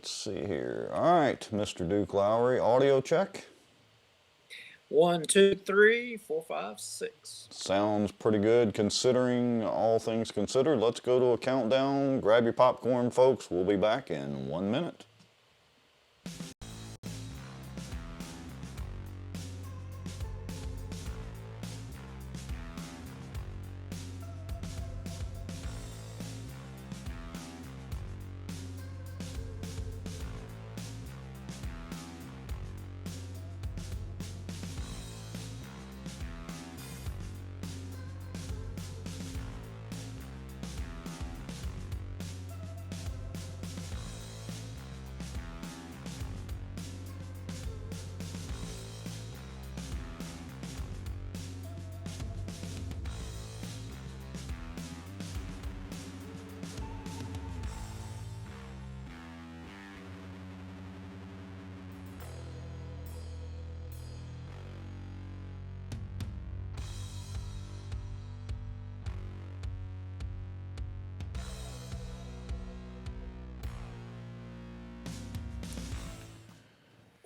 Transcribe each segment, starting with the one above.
Let's see here. All right, Mr. Duke Lowry, audio check. 1, 2, 3, 4, 5, 6. Sounds pretty good considering all things considered. Let's go to a countdown. Grab your popcorn, folks. We'll be back in 1 minute.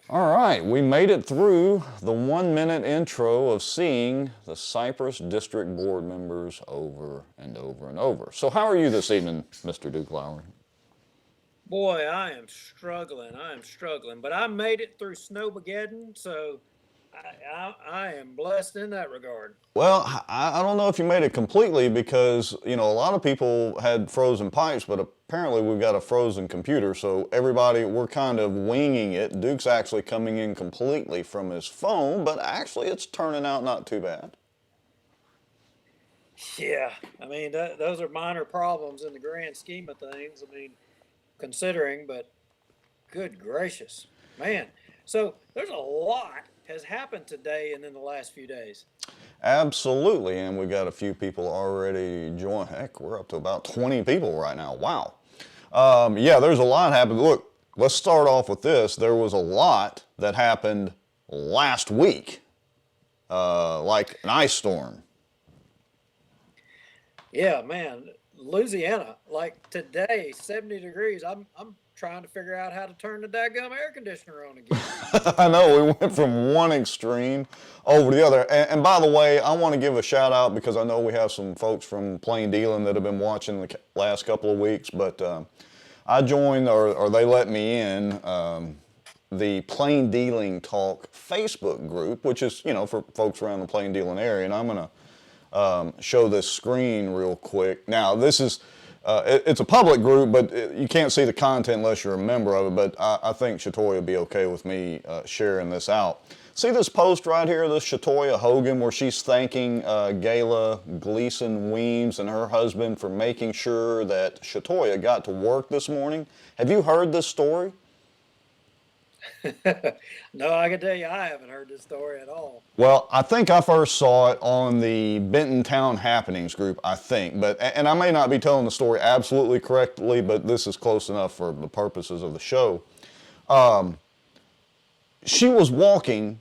All right, we made it through the 1 minute intro of seeing the Cypress District Board members over and over and over. So how are you this evening, Mr. Duke Lowry? Boy, I am struggling. But I made it through Snowmageddon, so I am blessed in that regard. Well, I don't know if you made it completely because, you know, a lot of people had frozen pipes, but apparently we've got a frozen computer, so everybody, we're kind of winging it. Duke's actually coming in completely from his phone, but actually it's turning out not too bad. Yeah, I mean, those are minor problems in the grand scheme of things. I mean, considering, but good gracious, man. So there's a lot has happened today and in the last few days. Absolutely, and we've got a few people already join. Heck, we're up to about 20 people right now. Wow. Yeah, there's a lot happened. Look, let's start off with this. There was a lot that happened last week, like an ice storm. Yeah, man, Louisiana, like today, 70 degrees. I'm trying to figure out how to turn the daggum air conditioner on again. I know, we went from one extreme over to the other. And by the way, I want to give a shout out because I know we have some folks from Plain Dealing that have been watching the last couple of weeks, but I joined, or they let me in, the Plain Dealing Talk Facebook group, which is, you know, for folks around the Plain Dealing area. And I'm going to show this screen real quick. Now, this is... it's a public group, but you can't see the content unless you're a member of it, but I think Shatoya would be okay with me sharing this out. See this post right here, this Shatoya Hogan, where she's thanking Gayla Gleason Weems and her husband for making sure that Shatoya got to work this morning. Have you heard this story? No, I can tell you I haven't heard this story at all. Well, I think I first saw it on the Benton Town Happenings group, I think. And I may not be telling the story absolutely correctly, but this is close enough for the purposes of the show. She was walking,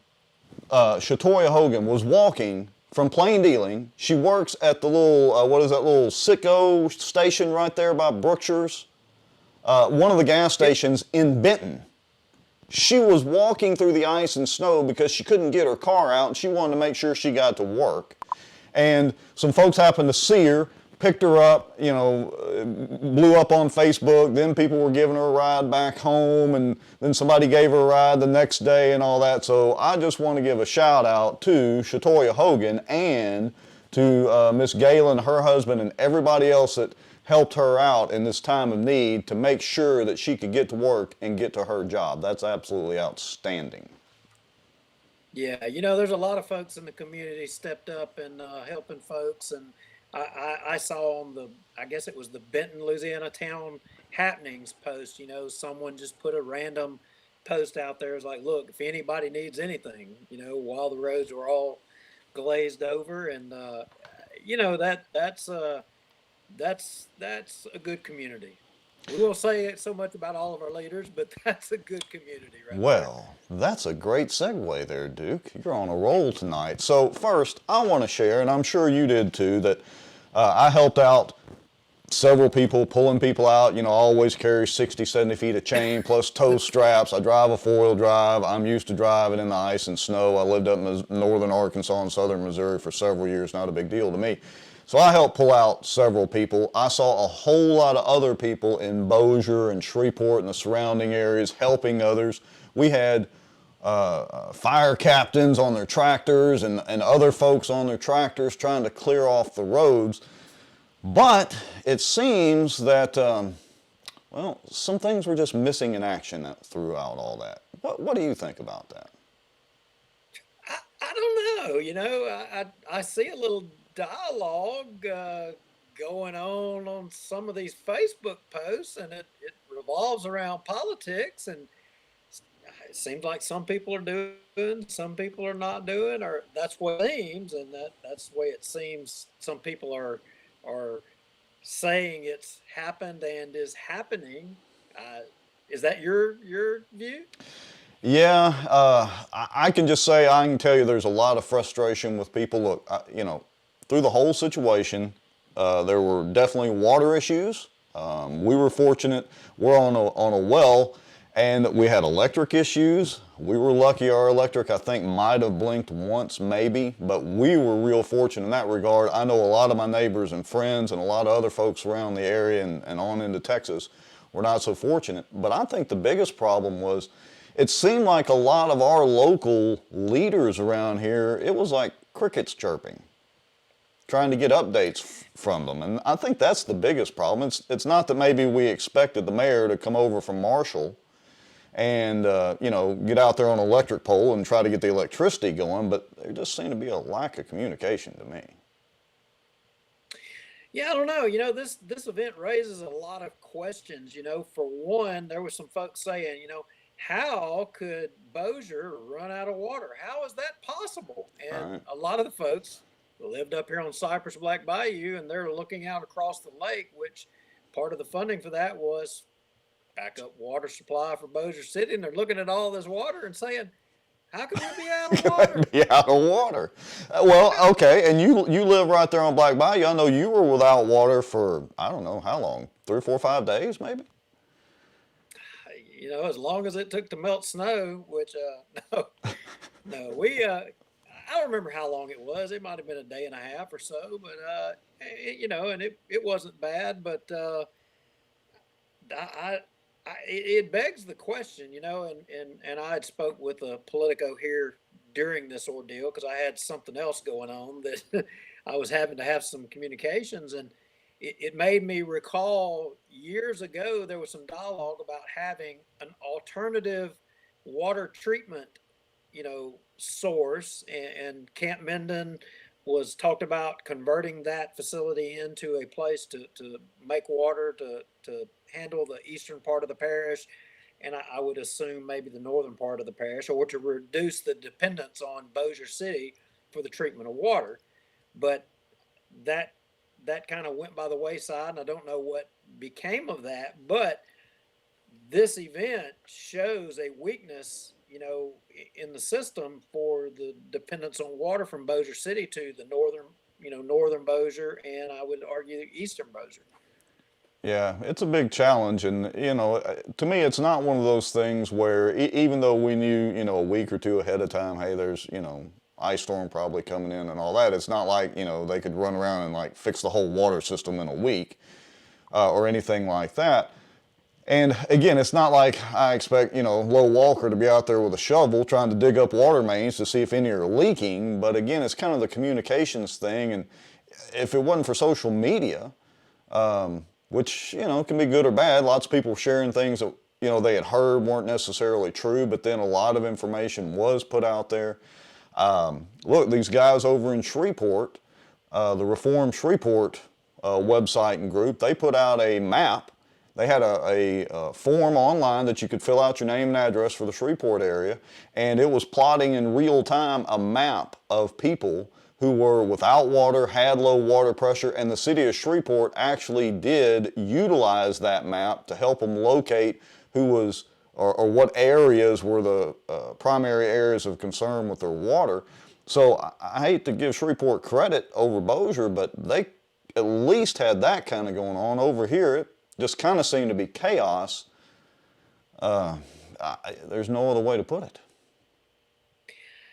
Shatoya Hogan was walking from Plain Dealing. She works at the little, what is that little Sicko station right there by Brookshire's? One of the gas stations in Benton. She was walking through the ice and snow because she couldn't get her car out and she wanted to make sure she got to work. And some folks happened to see her, picked her up, you know, blew up on Facebook. Then people were giving her a ride back home, and then somebody gave her a ride the next day and all that. So I just want to give a shout out to Shatoya Hogan and to Miss Galen, her husband, and everybody else that helped her out in this time of need to make sure that she could get to work and get to her job. That's absolutely outstanding. Yeah, you know, there's a lot of folks in the community stepped up and helping folks, and I saw on the, I guess it was the Benton, Louisiana Town Happenings post, you know, someone just put a random post out there. It's like, look, if anybody needs anything, you know, while the roads were all glazed over, and you know, that's a good community. We won't say it so much about all of our leaders, but that's a good community right Well, that's a great segue there, Duke. You're on a roll tonight. So first, I want to share, and I'm sure you did too, that I helped out several people pulling people out. You know, I always carry 60, 70 feet of chain plus tow straps. I drive a four-wheel drive. I'm used to driving in the ice and snow. I lived up in northern Arkansas and southern Missouri for several years. Not a big deal to me. So I helped pull out several people. I saw a whole lot of other people in Bossier and Shreveport and the surrounding areas helping others. We had fire captains on their tractors and other folks on their tractors trying to clear off the roads. But it seems that, well, some things were just missing in action throughout all that. What do you think about that? I don't know. You know, I see a little dialogue going on some of these Facebook posts, and it revolves around politics, and it seems like some people are doing, some people are not doing, or that's what it seems, and that's the way it seems. Some people are saying it's happened and is happening. Is that your view? Yeah, I can just say, I can tell you there's a lot of frustration with people. Look, you know, through the whole situation, there were definitely water issues. We were fortunate, we're on a well, and we had electric issues. We were lucky our electric, I think, might have blinked once maybe, but we were real fortunate in that regard. I know a lot of my neighbors and friends and a lot of other folks around the area and on into Texas were not so fortunate. But I think the biggest problem was, it seemed like a lot of our local leaders around here, it was like crickets chirping, trying to get updates from them. And I think that's the biggest problem. It's not that maybe we expected the mayor to come over from Marshall and, you know, get out there on an electric pole and try to get the electricity going, but there just seemed to be a lack of communication to me. Yeah, I don't know. You know, this event raises a lot of questions. You know, for one, there was some folks saying, you know, how could Bossier run out of water? How is that possible? And Right. a lot of the folks lived up here on Cypress Black Bayou, and they're looking out across the lake, which part of the funding for that was backup water supply for Bossier City. And they're looking at all this water and saying, how can we be out of water? Be out of water. Well, okay, and you live right there on Black Bayou. I know you were without water for, I don't know, how long? 3, 4, 5 days maybe? You know, as long as it took to melt snow, which, no, I don't remember how long it was. It might have been a day and a half or so, but, you know, and it wasn't bad, but, it begs the question, you know, and I had spoke with a Politico here during this ordeal because I had something else going on that I was having to have some communications, and it made me recall years ago there was some dialogue about having an alternative water treatment, you know, source, and Camp Minden was talked about converting that facility into a place to make water to handle the eastern part of the parish, and I would assume maybe the northern part of the parish, or to reduce the dependence on Bossier City for the treatment of water. But that kind of went by the wayside, and I don't know what became of that. But this event shows a weakness, you know, in the system for the dependence on water from Bossier City to the northern Bossier, and I would argue eastern Bossier. Yeah, it's a big challenge, and you know, to me, it's not one of those things where even though we knew, you know, a week or two ahead of time, hey, there's, you know, ice storm probably coming in and all that. It's not like, you know, they could run around and like fix the whole water system in a week or anything like that. And again, it's not like I expect, you know, Low Walker to be out there with a shovel trying to dig up water mains to see if any are leaking. But again, it's kind of the communications thing, and if it wasn't for social media, which, you know, can be good or bad. Lots of people sharing things that, you know, they had heard weren't necessarily true, but then a lot of information was put out there. Look, these guys over in Shreveport, the Reform Shreveport website and group, they put out a map. They had a form online that you could fill out your name and address for the Shreveport area, and it was plotting in real time a map of people who were without water, had low water pressure, and the city of Shreveport actually did utilize that map to help them locate who was, or what areas were the primary areas of concern with their water. So I hate to give Shreveport credit over Bossier, but they at least had that kind of going on. Over here, it just kind of seemed to be chaos. There's no other way to put it.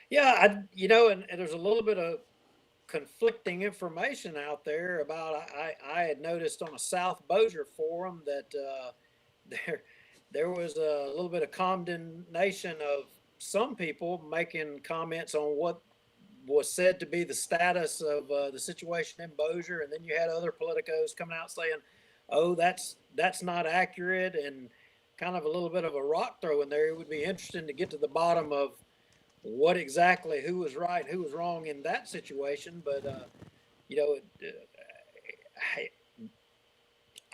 Yeah, and there's a little bit of conflicting information out there about. I had noticed on a South Bossier forum that there there was a little bit of condemnation of some people making comments on what was said to be the status of the situation in Bossier, and then you had other politicos coming out saying, "Oh, that's not accurate," and kind of a little bit of a rock throw in there. It would be interesting to get to the bottom of what exactly who was right, who was wrong in that situation. But you know,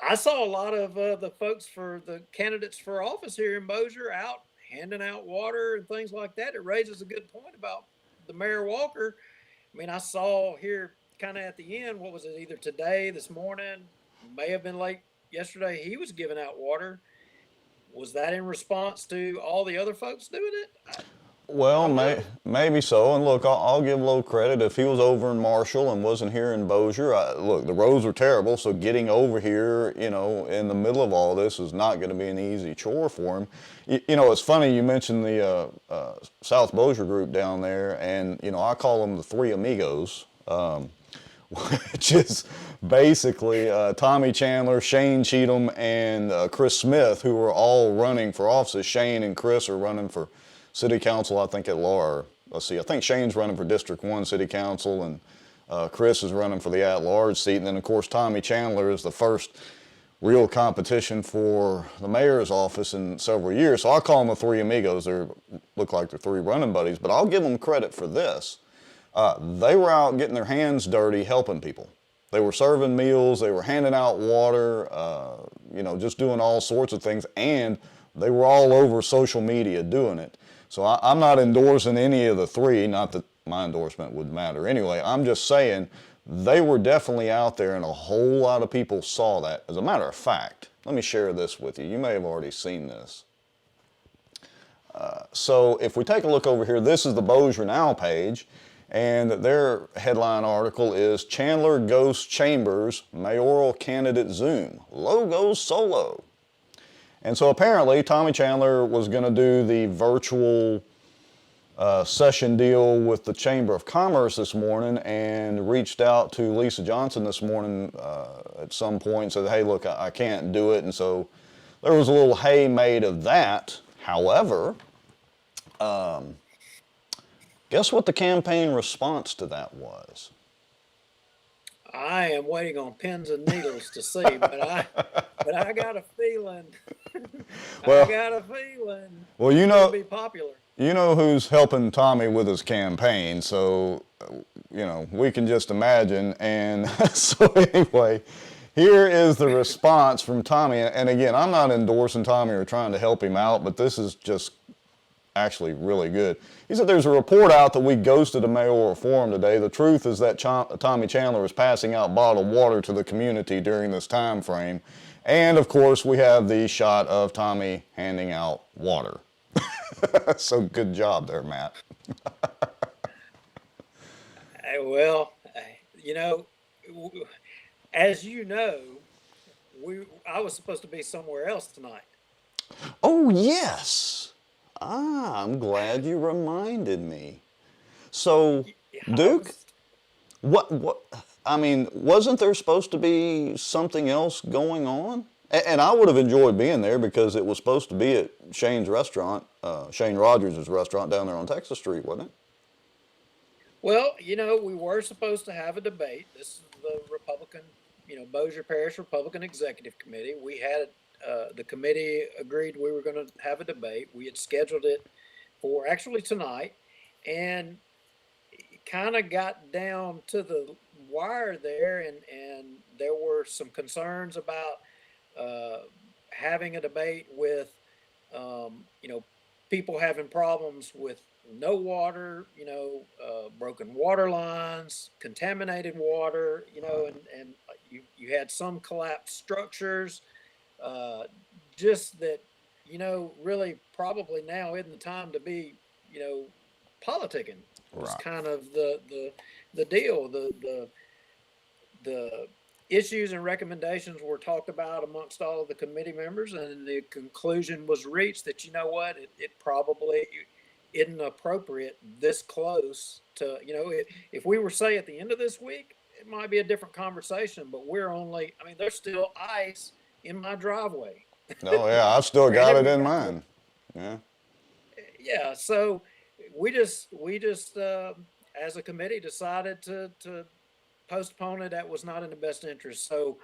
I saw a lot of the folks for the candidates for office here in Bossier out handing out water and things like that. It raises a good point about the Mayor Walker. I mean, I saw here kind of at the end, what was it, either today, this morning, may have been late yesterday, he was giving out water. Was that in response to all the other folks doing it? Well, maybe so. And look, I'll give Low credit. If he was over in Marshall and wasn't here in Bossier, look, the roads were terrible, so getting over here, you know, in the middle of all this is not going to be an easy chore for him. You know, it's funny you mentioned the South Bossier group down there, and, you know, I call them the Three Amigos, which is basically Tommy Chandler, Shane Cheatham, and Chris Smith, who are all running for offices. Shane and Chris are running for City Council, I think, at law. Let's see, I think Shane's running for District 1 City Council, and Chris is running for the at-large seat. And then, of course, Tommy Chandler is the first real competition for the mayor's office in several years. So I call them the Three Amigos. They look like they're three running buddies, but I'll give them credit for this. They were out getting their hands dirty helping people. They were serving meals, they were handing out water, you know, just doing all sorts of things, and they were all over social media doing it. So I'm not endorsing any of the three, not that my endorsement would matter anyway. I'm just saying they were definitely out there, and a whole lot of people saw that. As a matter of fact, let me share this with you. You may have already seen this. So if we take a look over here, this is the Bossier Now page, and their headline article is Chandler Ghosts Chambers, Mayoral Candidate Zoom. Low goes solo. And so apparently Tommy Chandler was going to do the virtual session deal with the Chamber of Commerce this morning, and reached out to Lisa Johnson this morning at some point and said, hey, look, I can't do it. And so there was a little hay made of that. However, guess what the campaign response to that was? I am waiting on pins and needles to see, but I got a feeling. Well, I got a feeling. Well, you it's know, gonna be popular. You know who's helping Tommy with his campaign, so you know we can just imagine. And so anyway, here is the response from Tommy. And again, I'm not endorsing Tommy or trying to help him out, but this is just actually really good. He said, there's a report out that we ghosted a mayoral forum today. The truth is that Tommy Chandler is passing out bottled water to the community during this time frame. And of course, we have the shot of Tommy handing out water. So good job there, Matt. Well, you know, as you know, I was supposed to be somewhere else tonight. Oh, yes. I'm glad you reminded me. So, Duke, I mean, wasn't there supposed to be something else going on? And I would have enjoyed being there because it was supposed to be at Shane's restaurant, Shane Rogers' restaurant down there on Texas Street, wasn't it? Well, you know, we were supposed to have a debate. This is the Republican, you know, Bossier Parish Republican Executive Committee. We had the committee agreed we were going to have a debate. We had scheduled it for actually tonight, and kind of got down to the wire there, and there were some concerns about having a debate with, you know, people having problems with no water, you know, broken water lines, contaminated water, you know, and you had some collapsed structures. Just that, you know, really probably now isn't the time to be, you know, politicking. It's kind of the deal. The issues and recommendations were talked about amongst all of the committee members, and the conclusion was reached that, you know what, it probably isn't appropriate this close to, if we were, say, at the end of this week, it might be a different conversation, but there's still ice in my driveway. Oh yeah, I've still got it in mine. Yeah. Yeah, so we just as a committee decided to postpone it. That was not in the best interest. So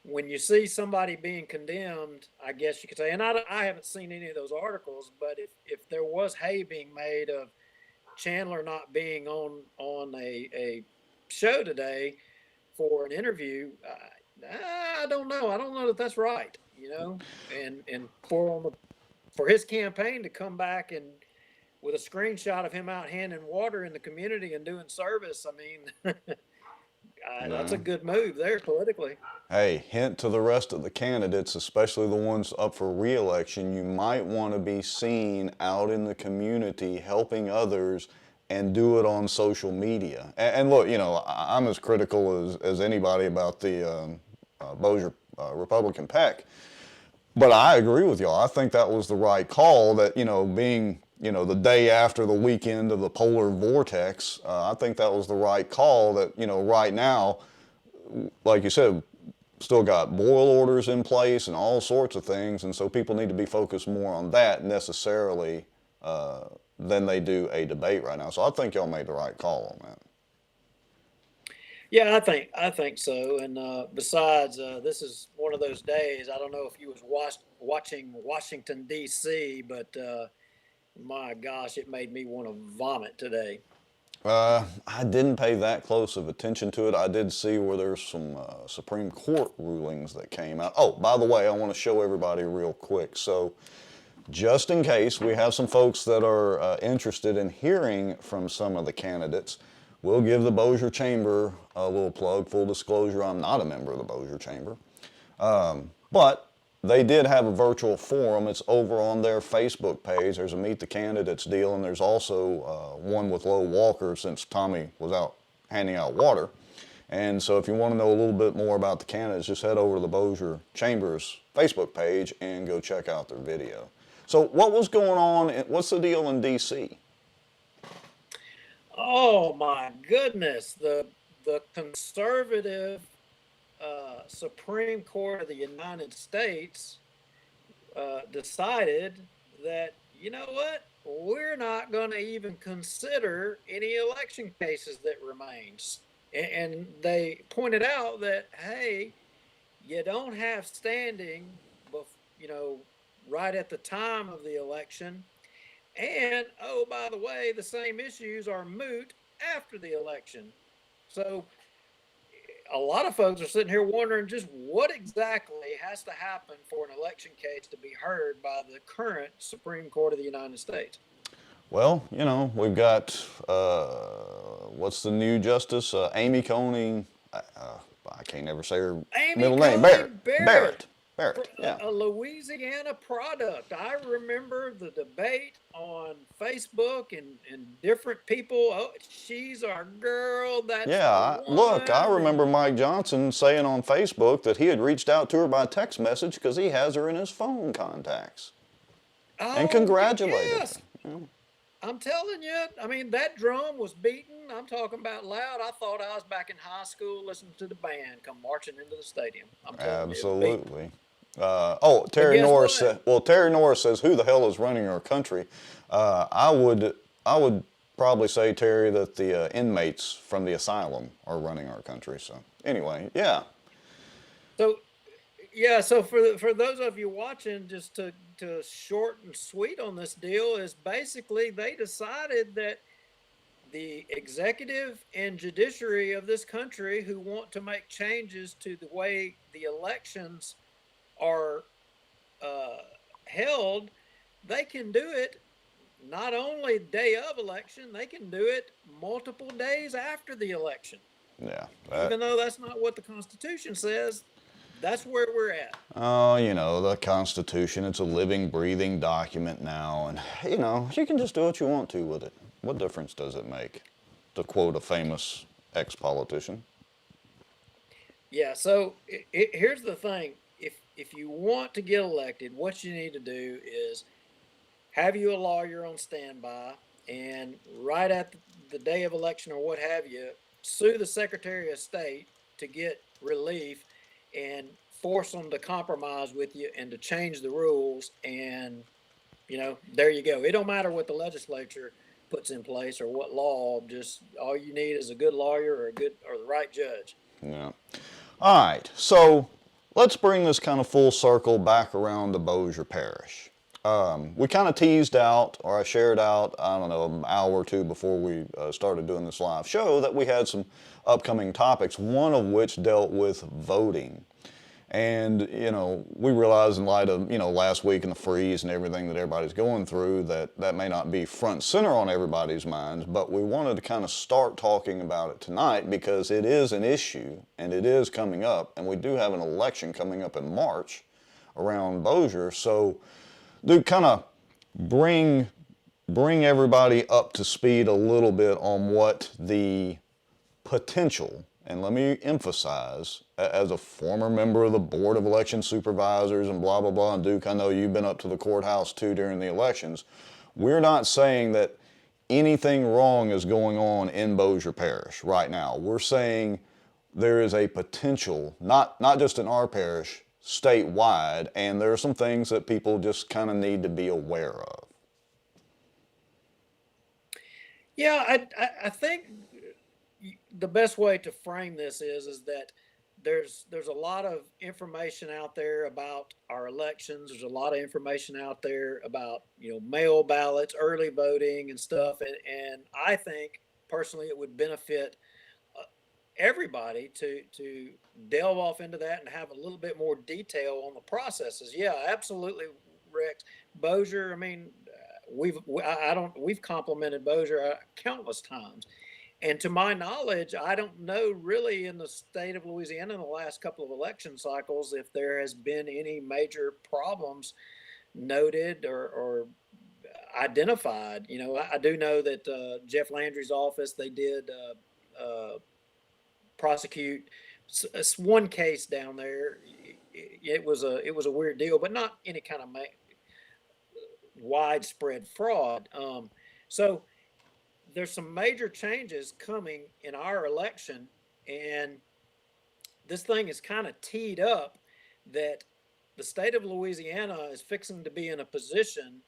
when you see somebody being condemned, I guess you could say, and I haven't seen any of those articles, but if there was hay being made of Chandler not being on a show today for an interview, I don't know. I don't know that that's right, and for his campaign to come back and with a screenshot of him out handing water in the community and doing service, I mean, that's a good move there politically. Hey, hint to the rest of the candidates, especially the ones up for re-election, you might want to be seen out in the community helping others and do it on social media. And look, I'm as critical as anybody about the Bossier Republican PAC. But I agree with y'all. I think that was the right call, that, being, the day after the weekend of the polar vortex, I think that was the right call that, right now, like you said, still got boil orders in place and all sorts of things. And so people need to be focused more on that necessarily than they do a debate right now. So I think y'all made the right call on that. Yeah, I think so. And besides, this is one of those days. I don't know if you was watching Washington D.C., but my gosh, it made me want to vomit today. I didn't pay that close of attention to it. I did see where there's some Supreme Court rulings that came out. Oh, by the way, I want to show everybody real quick. So just in case we have some folks that are interested in hearing from some of the candidates, we'll give the Bossier Chamber a little plug. Full disclosure, I'm not a member of the Bossier Chamber. But they did have a virtual forum. It's over on their Facebook page. There's a Meet the Candidates deal, and there's also one with Low Walker, since Tommy was out handing out water. And so if you want to know a little bit more about the candidates, just head over to the Bossier Chamber's Facebook page and go check out their video. So what was going on? What's the deal in D.C.? Oh my goodness, the conservative Supreme Court of the United States decided that, you know what, we're not going to even consider any election cases that remains. And they pointed out that, hey, you don't have standing, right at the time of the election. And, oh, by the way, the same issues are moot after the election. So a lot of folks are sitting here wondering just what exactly has to happen for an election case to be heard by the current Supreme Court of the United States. Well, we've got, what's the new justice? Amy Coney, I can't ever say her middle name. Barrett. Yeah. A Louisiana product. I remember the debate on Facebook and different people. Oh, she's our girl. That's look, I remember Mike Johnson saying on Facebook that he had reached out to her by text message because he has her in his phone contacts. And congratulated her. Yeah. I'm telling you, that drum was beaten. I'm talking about loud. I thought I was back in high school listening to the band come marching into the stadium. I'm telling Absolutely. Terry Norris said, Terry Norris says, who the hell is running our country? I would probably say, Terry, that the inmates from the asylum are running our country. So anyway, yeah. So for those of you watching, just to short and sweet on this deal, is basically they decided that the executive and judiciary of this country who want to make changes to the way the elections are held, they can do it not only day of election, they can do it multiple days after the election. Yeah. Even though that's not what the Constitution says, that's where we're at. Oh, the Constitution, it's a living, breathing document now. And, you can just do what you want to with it. What difference does it make? To quote a famous ex-politician. Yeah. So here's the thing: if you want to get elected, what you need to do is have you a lawyer on standby, and right at the day of election or what have you, sue the Secretary of State to get relief and force them to compromise with you and to change the rules. And there you go. It don't matter what the legislature puts in place or what law. Just all you need is a good lawyer or the right judge. Yeah. All right, so let's bring this kind of full circle back around to Bossier Parish. We kind of teased out, or I shared out, I don't know, an hour or two before we started doing this live show, that we had some upcoming topics, one of which dealt with voting. And, we realized in light of, last week and the freeze and everything that everybody's going through, that may not be front and center on everybody's minds, but we wanted to kind of start talking about it tonight because it is an issue and it is coming up, and we do have an election coming up in March around Bossier. So, do kind of bring everybody up to speed a little bit on what the potential, and let me emphasize, as a former member of the Board of Election Supervisors and blah, blah, blah, and Duke, I know you've been up to the courthouse too during the elections, we're not saying that anything wrong is going on in Bossier Parish right now. We're saying there is a potential, not just in our parish, statewide, and there are some things that people just kind of need to be aware of. Yeah, I think the best way to frame this is that there's a lot of information out there about our elections. There's a lot of information out there about mail ballots, early voting, and stuff. And I think personally it would benefit everybody to delve off into that and have a little bit more detail on the processes. Yeah, absolutely, Rex. Bossier. I mean, we've complimented Bossier countless times. And to my knowledge, I don't know really in the state of Louisiana in the last couple of election cycles if there has been any major problems noted or identified. I do know that Jeff Landry's office, they did prosecute one case down there. It was a weird deal, but not any kind of widespread fraud. So there's some major changes coming in our election, and this thing is kind of teed up that the state of Louisiana is fixing to be in a position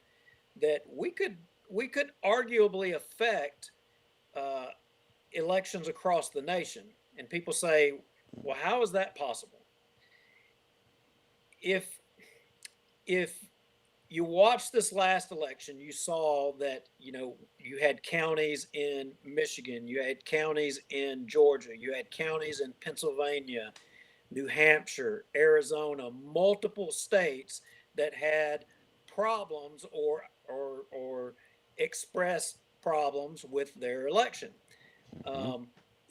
that we could arguably affect elections across the nation. And people say, well, how is that possible? If you watched this last election, you saw that, you had counties in Michigan, you had counties in Georgia, you had counties in Pennsylvania, New Hampshire, Arizona, multiple states that had problems or expressed problems with their election.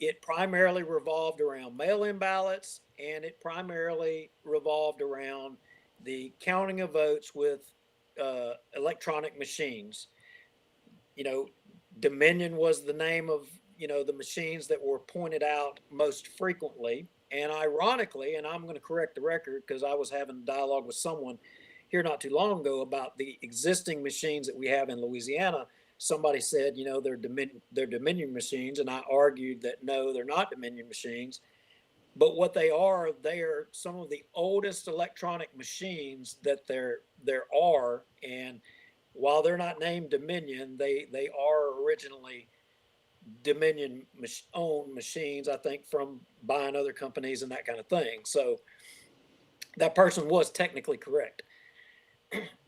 It primarily revolved around mail-in ballots, and it primarily revolved around the counting of votes with electronic machines. Dominion was the name of the machines that were pointed out most frequently. And ironically, and I'm going to correct the record because I was having a dialogue with someone here not too long ago about the existing machines that we have in Louisiana. Somebody said, they're Dominion machines, and I argued that no, they're not Dominion machines. But what they are some of the oldest electronic machines that there are. And while they're not named Dominion, they are originally Dominion owned machines, I think, from buying other companies and that kind of thing. So that person was technically correct.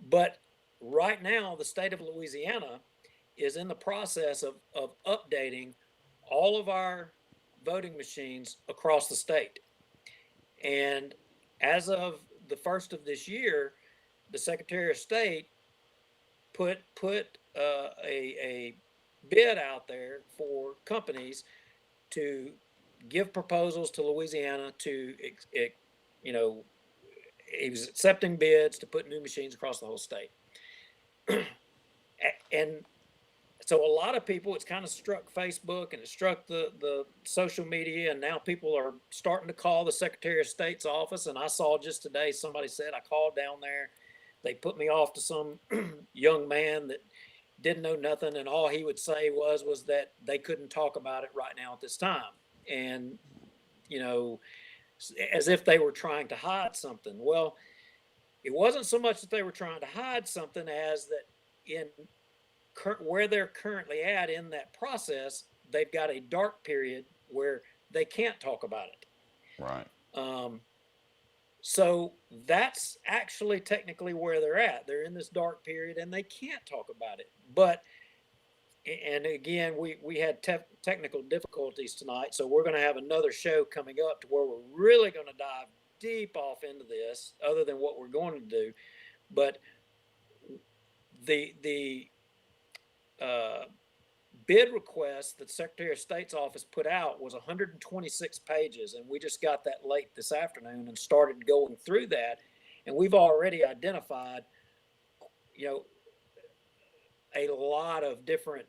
But right now, the state of Louisiana is in the process of updating all of our voting machines across the state. And as of the first of this year, the Secretary of State put a bid out there for companies to give proposals to Louisiana to, he was accepting bids to put new machines across the whole state. And So a lot of people, it's kind of struck Facebook and it struck the social media, and now people are starting to call the Secretary of State's office. And I saw just today somebody said I called down there, they put me off to some young man that didn't know nothing, and all he would say was that they couldn't talk about it right now at this time, and you know, as if they were trying to hide something. Well, it wasn't so much that they were trying to hide something as that in where they're currently at in that process, they've got a dark period where they can't talk about it. Right. So that's actually technically where they're at. They're in this dark period and they can't talk about it. But, and again, we had technical difficulties tonight, so we're going to have another show coming up to where we're really going to dive deep off into this, other than what we're going to do. But the bid request that Secretary of State's office put out was 126 pages, and we just got that late this afternoon and started going through that, and we've already identified, a lot of different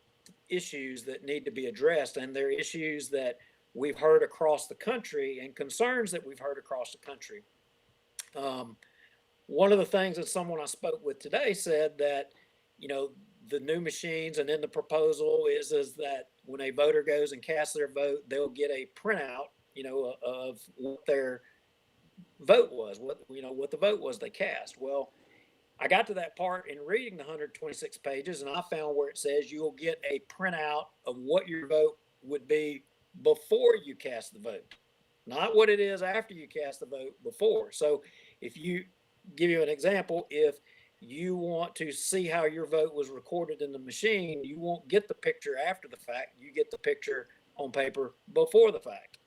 issues that need to be addressed, and they're issues that we've heard across the country and concerns that we've heard across the country. One of the things that someone I spoke with today said that, the new machines and in the proposal is that when a voter goes and casts their vote, they'll get a printout, of what their vote was, what the vote was they cast. Well, I got to that part in reading the 126 pages, and I found where it says you'll get a printout of what your vote would be before you cast the vote, not what it is after you cast the vote, before. So if you give you an example, if you want to see how your vote was recorded in the machine, you won't get the picture after the fact. You get the picture on paper before the fact.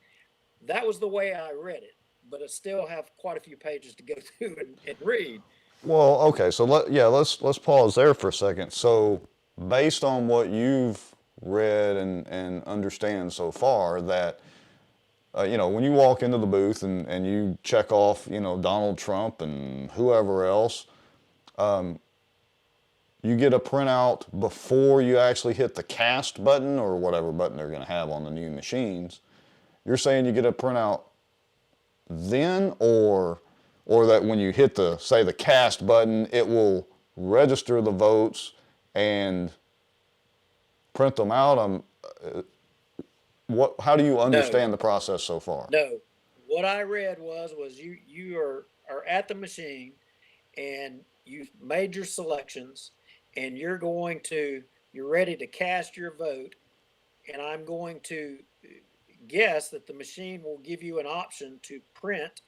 That was the way I read it, but I still have quite a few pages to go through and read. Well, okay, so let's pause there for a second. So based on what you've read and understand so far, that when you walk into the booth and you check off, Donald Trump and whoever else, you get a printout before you actually hit the cast button or whatever button they're going to have on the new machines. You're saying you get a printout then, or that when you hit the cast button, it will register the votes and print them out? How do you understand the process so far? No, what I read was you are at the machine and you've made your selections, and you're ready to cast your vote, and I'm going to guess that the machine will give you an option to print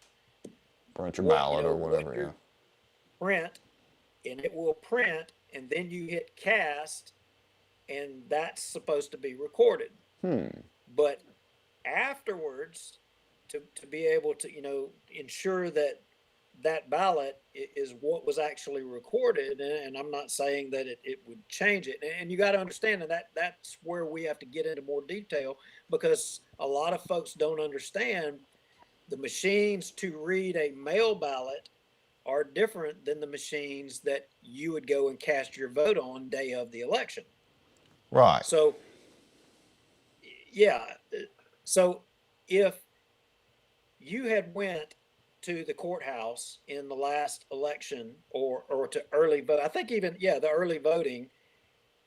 your ballot or whatever, yeah. Print, and it will print, and then you hit cast, and that's supposed to be recorded. But afterwards, to be able to, ensure that ballot is what was actually recorded, and I'm not saying that it would change it. And you got to understand that's where we have to get into more detail, because a lot of folks don't understand the machines to read a mail ballot are different than the machines that you would go and cast your vote on day of the election. Right. So, yeah. So if you had went to the courthouse in the last election or to early vote, I think even, the early voting,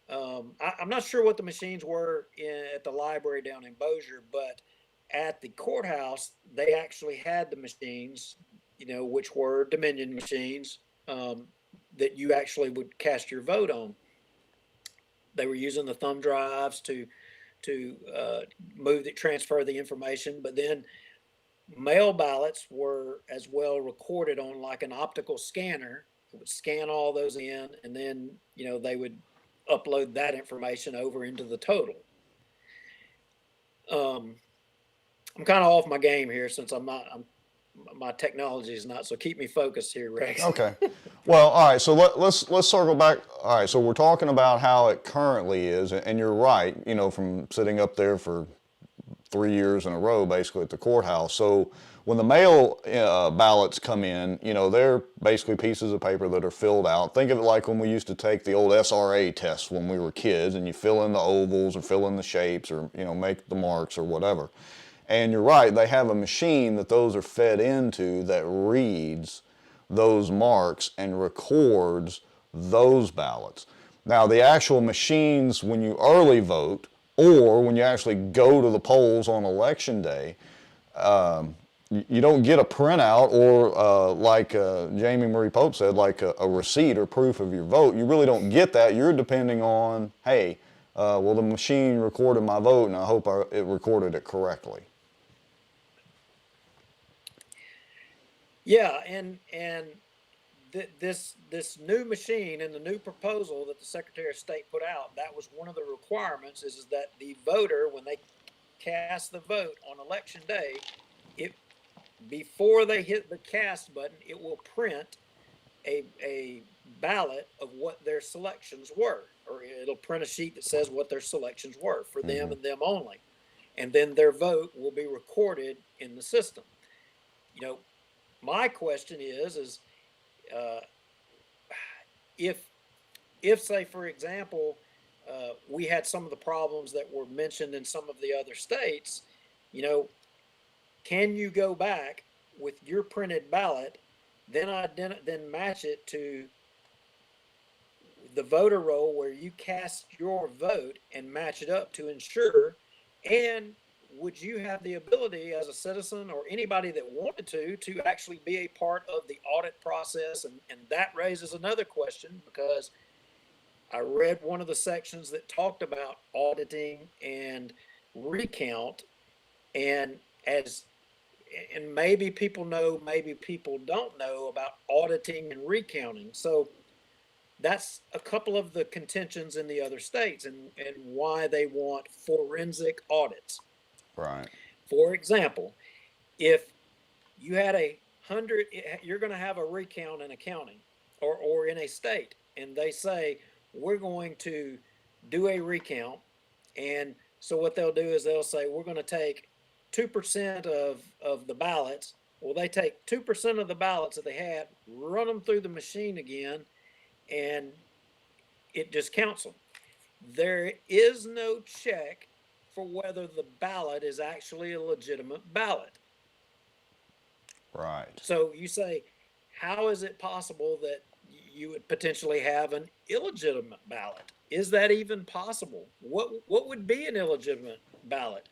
I'm not sure what the machines were at the library down in Bossier, but at the courthouse, they actually had the machines, which were Dominion machines, that you actually would cast your vote on. They were using the thumb drives to transfer the information, but then mail ballots were as well recorded on like an optical scanner. It would scan all those in, and then they would upload that information over into the total. I'm kind of off my game here since my technology is not, so keep me focused here, Rex. Okay. Well, all right, so let's circle back. All right, so we're talking about how it currently is, and you're right, from sitting up there for 3 years in a row, basically, at the courthouse. So when the mail ballots come in, you know, they're basically pieces of paper that are filled out. Think of it like when we used to take the old SRA tests when we were kids, and you fill in the ovals or fill in the shapes or, you know, make the marks or whatever. And you're right, they have a machine that those are fed into that reads those marks and records those ballots. Now, the actual machines, when you early vote or when you actually go to the polls on election day, you don't get a printout or like Jamie Marie Pope said, like a receipt or proof of your vote. You really don't get that. You're depending on, hey, well, the machine recorded my vote and I hope it recorded it correctly. Yeah, and this new machine and the new proposal that the Secretary of State put out, that was one of the requirements is that the voter, when they cast the vote on election day, before they hit the cast button, it will print a ballot of what their selections were, or it'll print a sheet that says what their selections were for them and them only. And then their vote will be recorded in the system. You know, my question is if say, for example, we had some of the problems that were mentioned in some of the other states, you know, can you go back with your printed ballot, then match it to the voter roll where you cast your vote and match it up to ensure? And would you have the ability as a citizen or anybody that wanted to actually be a part of the audit process? And that raises another question, because I read one of the sections that talked about auditing and recount, and maybe people know, maybe people don't know about auditing and recounting. So that's a couple of the contentions in the other states and why they want forensic audits. Right. For example, if you had 100, you're going to have a recount in a county or in a state, and they say, we're going to do a recount. And so what they'll do is they'll say, we're going to take 2% of the ballots. Well, they take 2% of the ballots that they had, run them through the machine again, and it just counts them. There is no check for whether the ballot is actually a legitimate ballot. Right. So you say, how is it possible that you would potentially have an illegitimate ballot? Is that even possible? What would be an illegitimate ballot?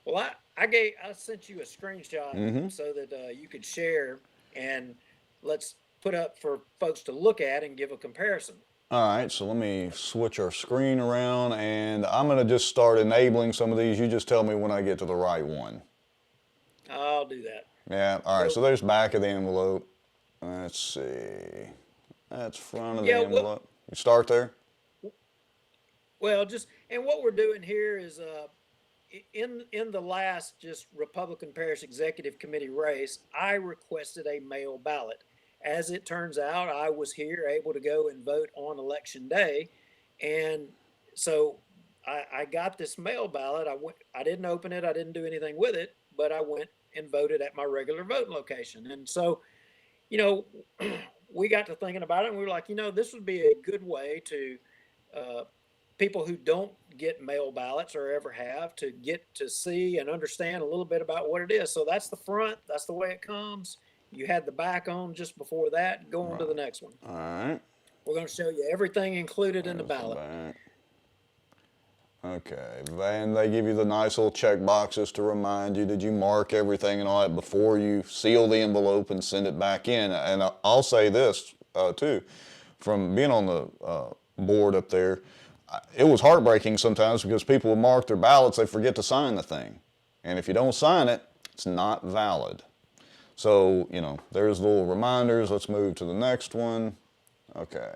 Well, I sent you a screenshot so that you could share, and let's put up for folks to look at and give a comparison. All right, so let me switch our screen around, and I'm going to just start enabling some of these. You just tell me when I get to the right one. I'll do that. Yeah, all right, so there's back of the envelope. Let's see. That's front of the envelope. You start there? Well, and what we're doing here is in the last just Republican Parish Executive Committee race, I requested a mail ballot. As it turns out, I was here able to go and vote on election day. And so I got this mail ballot. I didn't open it. I didn't do anything with it, but I went and voted at my regular voting location. And so, you know, we got to thinking about it, and we were like, you know, this would be a good way to people who don't get mail ballots or ever have to get to see and understand a little bit about what it is. So that's the front. That's the way it comes. You had the back on just before that. Go on to the next one. All right. We're going to show you everything included in the ballot. Okay, and they give you the nice little check boxes to remind you, did you mark everything and all that before you seal the envelope and send it back in. And I'll say this too, from being on the board up there, it was heartbreaking sometimes because people will mark their ballots, they forget to sign the thing. And if you don't sign it, it's not valid. So, you know, there's little reminders. Let's move to the next one. Okay.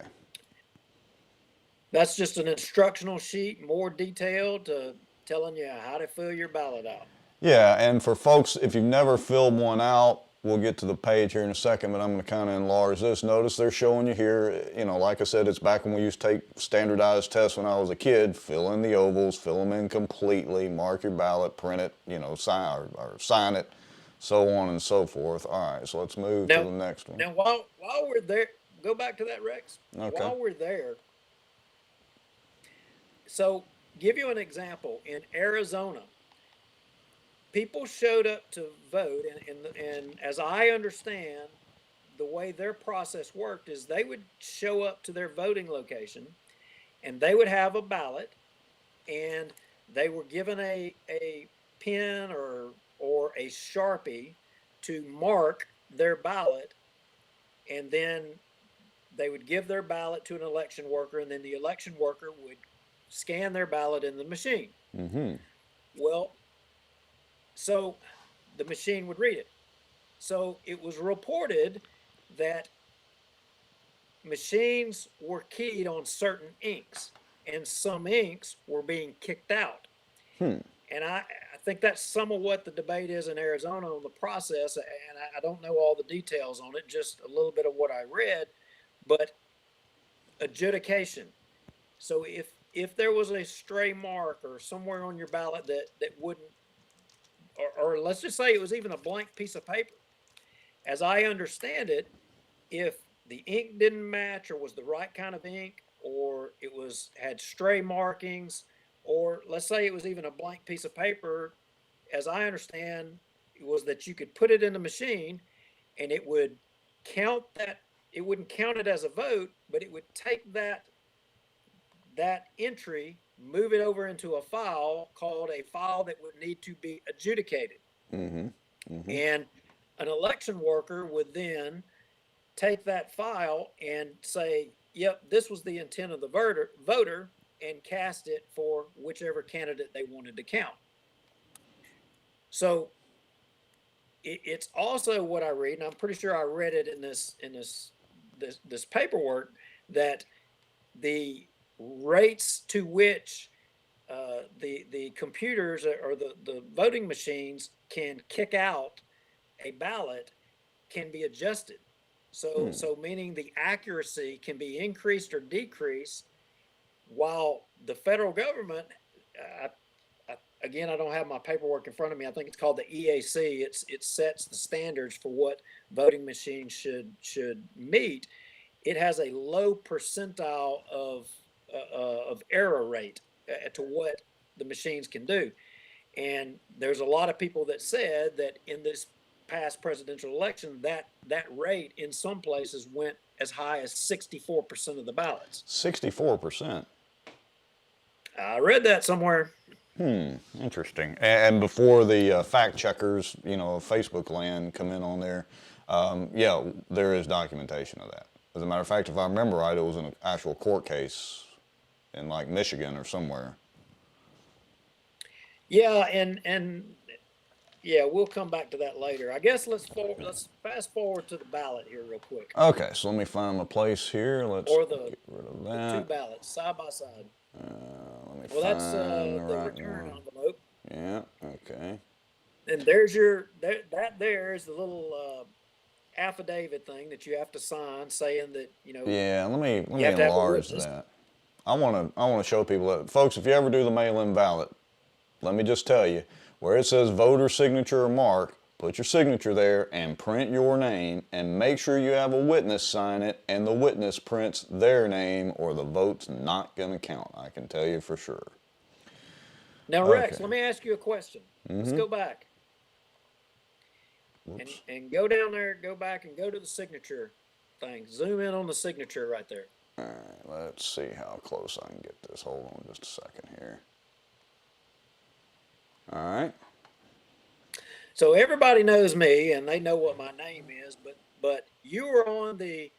That's just an instructional sheet, more detailed, telling you how to fill your ballot out. Yeah, and for folks, if you've never filled one out, we'll get to the page here in a second, but I'm going to kind of enlarge this. Notice they're showing you here, you know, like I said, it's back when we used to take standardized tests when I was a kid. Fill in the ovals, fill them in completely, mark your ballot, print it, you know, sign it, so on and so forth. All right, so let's move to the next one. Now, while we're there, go back to that, Rex. Okay. While we're there, so give you an example. In Arizona, people showed up to vote, and as I understand, the way their process worked is they would show up to their voting location, and they would have a ballot, and they were given a pen or a Sharpie to mark their ballot, and then they would give their ballot to an election worker, and then the election worker would scan their ballot in the machine. Mm-hmm. Well, so the machine would read it. So it was reported that machines were keyed on certain inks, and some inks were being kicked out. And I think that's some of what the debate is in Arizona on the process, and I don't know all the details on it, just a little bit of what I read, but adjudication. So if there was a stray mark or somewhere on your ballot that wouldn't, or let's just say it was even a blank piece of paper, as I understand it, if the ink didn't match or was the right kind of ink, or it had stray markings, or let's say it was even a blank piece of paper, as I understand, it was that you could put it in the machine and it would count that. It wouldn't count it as a vote, but it would take that entry, move it over into a file called a file that would need to be adjudicated. Mm-hmm. Mm-hmm. And an election worker would then take that file and say, yep, this was the intent of the voter, and cast it for whichever candidate they wanted to count. So it's also what I read, and I'm pretty sure I read it in this paperwork, that the rates to which the computers or the voting machines can kick out a ballot can be adjusted. So meaning the accuracy can be increased or decreased, while the federal government, again, I don't have my paperwork in front of me. I think it's called the EAC. It sets the standards for what voting machines should meet. It has a low percentile of error rate to what the machines can do. And there's a lot of people that said that in this past presidential election, that rate in some places went as high as 64% of the ballots. 64%. I read that somewhere. Interesting. And before the fact checkers, Facebook land come in on there, yeah, there is documentation of that. As a matter of fact, if I remember right, it was an actual court case in like Michigan or somewhere. Yeah, and yeah, we'll come back to that later. I guess let's fast forward to the ballot here real quick. Okay, so let me find my place here. Let's get rid of that. The two ballots side by side. Let me Well, that's find the right return one. envelope. Yeah, okay. And there's there is the little affidavit thing that you have to sign saying that, Yeah, let me have to have a enlarge witness. that. I want to show people that, folks, if you ever do the mail-in ballot, let me just tell you, where it says voter signature or mark, put your signature there and print your name, and make sure you have a witness sign it, and the witness prints their name, or the vote's not going to count. I can tell you for sure. Now, Rex, Okay. let me ask you a question. Let's go back. And go down there, go back and go to the signature thing. Zoom in on the signature right there. All right, let's see how close I can get this. Hold on just a second here. All right. So everybody knows me and they know what my name is, but you are on the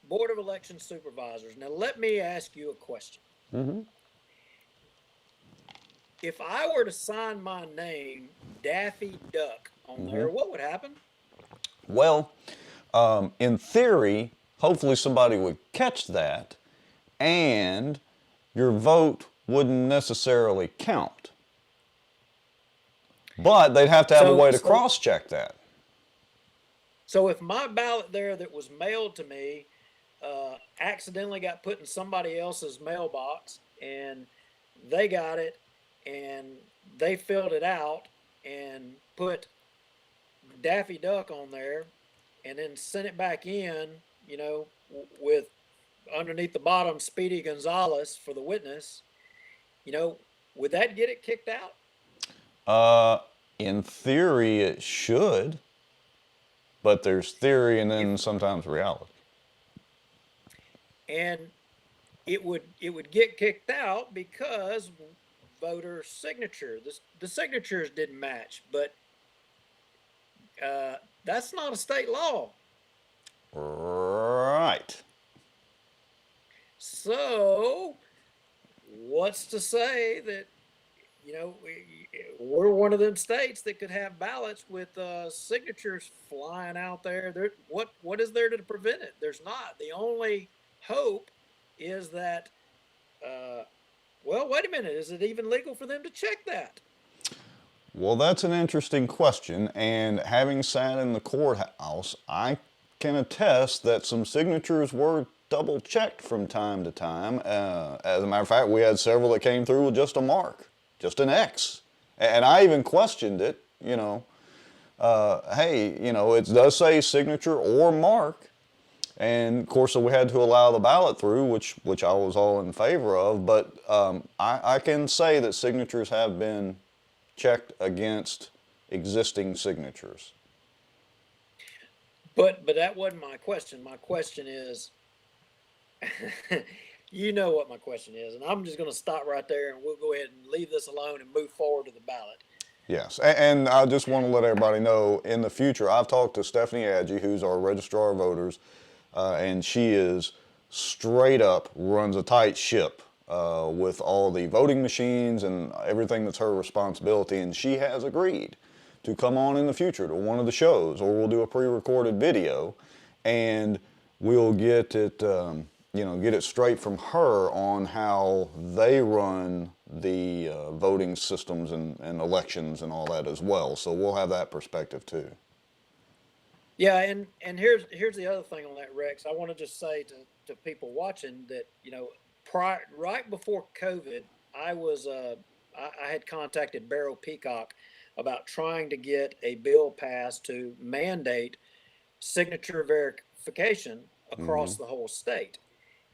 Board of Election Supervisors. Now let me ask you a question. If I were to sign my name, Daffy Duck, on there, what would happen? Well, in theory, hopefully somebody would catch that and your vote wouldn't necessarily count. But they'd have to have a way to cross-check that. So if my ballot there that was mailed to me accidentally got put in somebody else's mailbox and they got it and they filled it out and put Daffy Duck on there and then sent it back in, with underneath the bottom Speedy Gonzalez for the witness, would that get it kicked out? In theory, it should, but there's theory and then sometimes reality. And it would get kicked out because voter signature, the signatures didn't match, but that's not a state law. Right. So what's to say that, we're one of them states that could have ballots with signatures flying out there. What is there to prevent it? There's not. The only hope is that, well, wait a minute, is it even legal for them to check that? Well, that's an interesting question, and having sat in the courthouse, I can attest that some signatures were double checked from time to time. As a matter of fact, we had several that came through with just a mark, just an X. And I even questioned it, hey, it does say signature or mark. And of course, so we had to allow the ballot through, which I was all in favor of. But I can say that signatures have been checked against existing signatures. But that wasn't my question. My question is, you know what my question is, and I'm just going to stop right there, and we'll go ahead and leave this alone and move forward to the ballot. Yes, and I just want to let everybody know, in the future, I've talked to Stephanie Adgie, who's our registrar of voters, and she is straight up runs a tight ship with all the voting machines and everything that's her responsibility, and she has agreed to come on in the future to one of the shows, or we'll do a pre-recorded video, and we'll get it, get it straight from her on how they run the voting systems and elections and all that as well. So we'll have that perspective too. Yeah, and here's the other thing on that, Rex. I want to just say to people watching that, right before COVID, I had contacted Barrow Peacock about trying to get a bill passed to mandate signature verification across the whole state.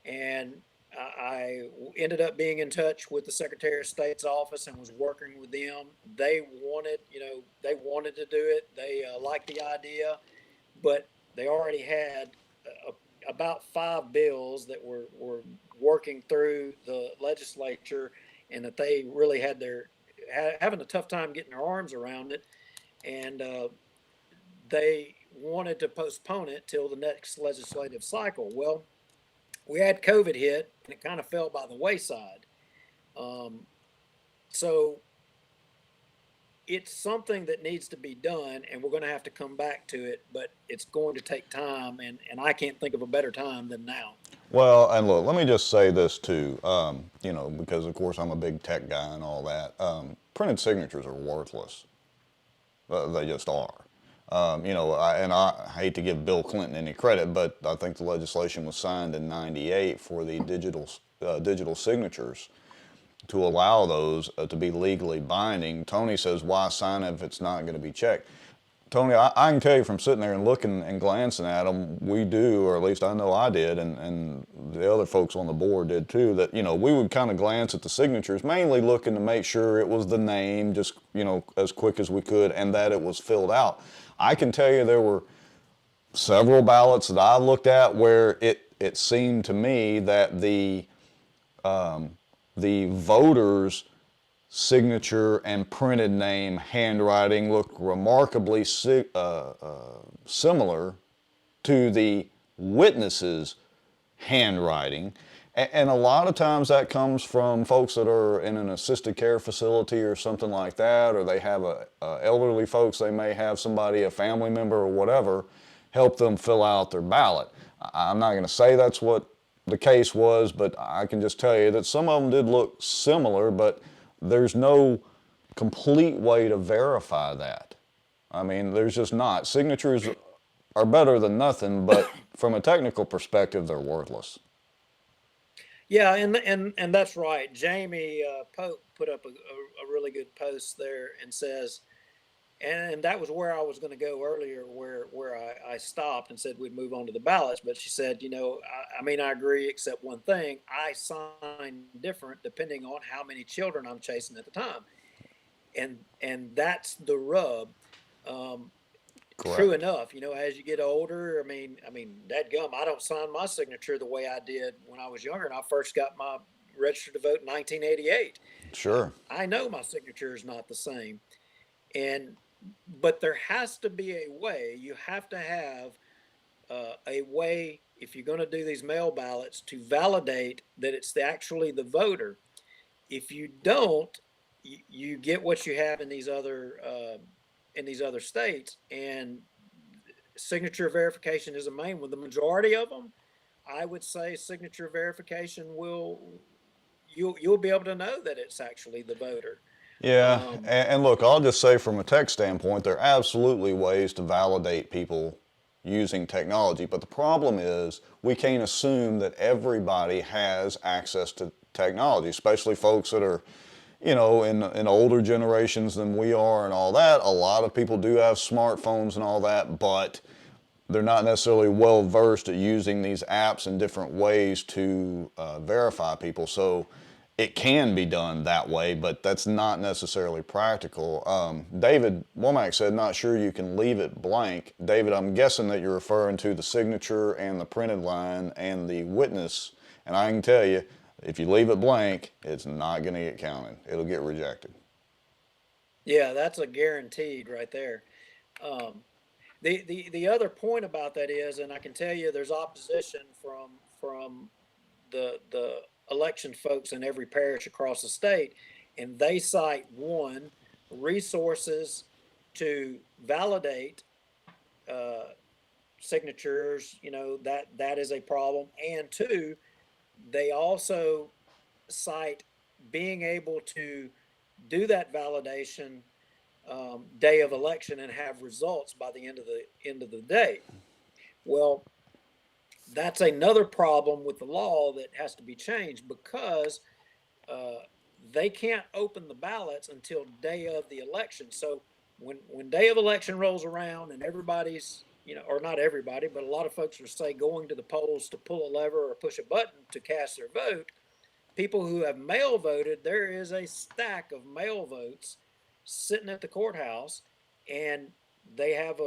And I ended up being in touch with the Secretary of State's office and was working with them. They wanted to do it. They liked the idea, but they already had about 5 bills that were working through the legislature, and that they really had having a tough time getting their arms around it. And they wanted to postpone it till the next legislative cycle. Well, we had COVID hit, and it kind of fell by the wayside. So it's something that needs to be done, and we're going to have to come back to it, but it's going to take time, and I can't think of a better time than now. Well, and look, let me just say this too, because of course I'm a big tech guy and all that. Printed signatures are worthless. They just are. I hate to give Bill Clinton any credit, but I think the legislation was signed in '98 for the digital signatures to allow those to be legally binding. Tony says, why sign it if it's not going to be checked? Tony, I can tell you from sitting there and looking and glancing at them, we do, or at least I know I did, and the other folks on the board did too, that, we would kind of glance at the signatures, mainly looking to make sure it was the name, just, as quick as we could, and that it was filled out. I can tell you there were several ballots that I looked at where it seemed to me that the voter's signature and printed name handwriting looked remarkably similar to the witness's handwriting. And a lot of times that comes from folks that are in an assisted care facility or something like that, or they have elderly folks, they may have somebody, a family member or whatever, help them fill out their ballot. I'm not going to say that's what the case was, but I can just tell you that some of them did look similar, but there's no complete way to verify that. I mean, there's just not. Signatures are better than nothing, but from a technical perspective, they're worthless. Yeah, and that's right. Jamie Pope put up a really good post there and says, And that was where I was going to go earlier, where I stopped and said we'd move on to the ballots. But she said, I mean, I agree, except one thing: I sign different depending on how many children I'm chasing at the time, and that's the rub. Um, True Correct. enough, as you get older, dadgum, I don't sign my signature the way I did when I was younger, and I first got my registered to vote in 1988. Sure. I know my signature is not the same, and but there has to be a way. You have to have a way if you're going to do these mail ballots to validate that it's actually the voter. If you don't, you get what you have in these other states, and signature verification is a main one. The majority of them, I would say, signature verification you'll be able to know that it's actually the voter. Yeah, Um, and look, I'll just say from a tech standpoint, there are absolutely ways to validate people using technology, but the problem is we can't assume that everybody has access to technology, especially folks that are, in older generations than we are and all that. A lot of people do have smartphones and all that, but they're not necessarily well versed at using these apps in different ways to verify people. So it can be done that way, but that's not necessarily practical. David Womack said, not sure you can leave it blank. David, I'm guessing that you're referring to the signature and the printed line and the witness. And I can tell you, if you leave it blank, it's not going to get counted. It'll get rejected. yeah, that's a guaranteed right there. Um, the other point about that is, and I can tell you, there's opposition from the election folks in every parish across the state, and they cite one, resources to validate uh, signatures. That is a problem, and two, they also cite being able to do that validation day of election and have results by the end of the day. Well, that's another problem with the law that has to be changed because uh, they can't open the ballots until day of the election. So when day of election rolls around and everybody's or not everybody, but a lot of folks are say going to the polls to pull a lever or push a button to cast their vote. People who have mail voted, there is a stack of mail votes sitting at the courthouse, and they have